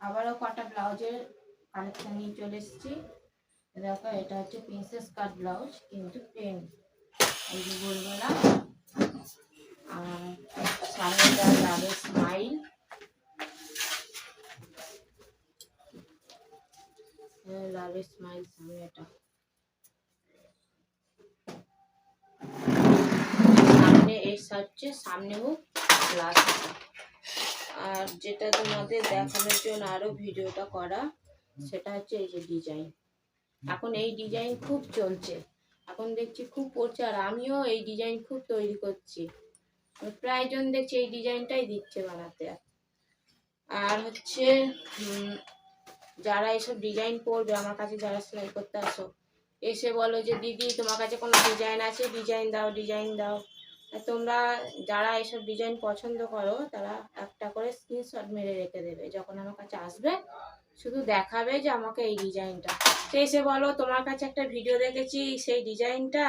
আবারও কটা ব্লাউজের কালেকশন নিয়ে চলে এসেছি। দেখো এটা হচ্ছে প্রিন্সেস কাট ব্লাউজ, কিন্তু প্লেন, এই যে গোলগলা, আর সামনেটা লাভে স্মাইল, লাভে স্মাইল সামনেটা। সামনে এর হচ্ছে সামনে হুক প্লাস। আর যেটা তোমাদের দেখানোর জন্য আরো ভিডিওটা করা, সেটা হচ্ছে এই যে ডিজাইন। এখন এই ডিজাইন খুব চলছে, এখন দেখছি খুব পড়ছে, আর আমিও এই ডিজাইন খুব তৈরি করছি। প্রায় জন দেখছি এই ডিজাইনটাই দিচ্ছে বানাতে। আর হচ্ছে যারা এসব ডিজাইন করবে আমার কাছে, যারা সেলাই করতে আসো, এসে বলো যে দিদি তোমার কাছে কোনো ডিজাইন আছে, ডিজাইন দাও, ডিজাইন দাও। তোমরা যারা এসব ডিজাইন পছন্দ করো তারা একটা করে স্ক্রিনশট মেরে রেখে দেবে, যখন আমার কাছে আসবে শুধু দেখাবে যে আমাকে এই ডিজাইনটা। তো এসে বলো তোমার কাছে একটা ভিডিও দেখেছি, সেই ডিজাইনটা,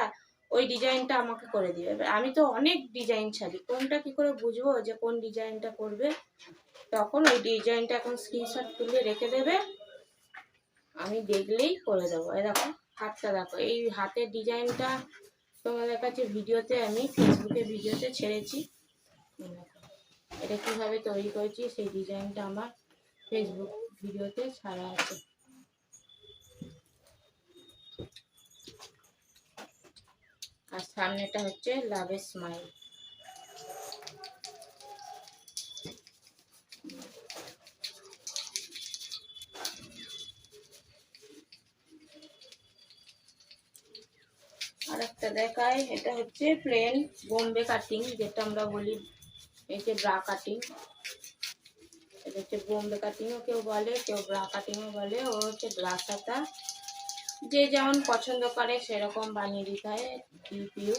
ওই ডিজাইনটা আমাকে করে দিবে। আমি তো অনেক ডিজাইন ছাড়ি, কোনটা কি করে বুঝবো যে কোন ডিজাইনটা করবে? তখন ওই ডিজাইনটা এখন স্ক্রিনশট তুলে রেখে দেবে, আমি দেখলেই করে দেবো। এই দেখো হাতটা দেখো, এই হাতের ডিজাইনটা তোমাদের কাছে ভিডিওতে, আমি ফেসবুকে ভিডিওতে ছেড়েছি। এটা কিভাবে তৈরি করেছি সেই ডিজাইনটা আমার ফেসবুক ভিডিওতে ছাড়া আছে। আর সামনেটা হচ্ছে লাভের স্মাইল। আর একটা দেখাই, এটা হচ্ছে প্লেন বোম্বে কাটিং, যেটা আমরা বলি এই যে ব্রা কাটিং। এটা হচ্ছে বোম্বে কাটিংও কেউ বলে, কেউ ব্রা কাটিংও বলে। ও হচ্ছে ব্রাশ হাতা, যে যেমন পছন্দ করে সেরকম বানিয়ে দিতে হয়। ডিপিউ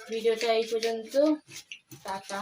ভিডিওটা এই পর্যন্ত, টাটা।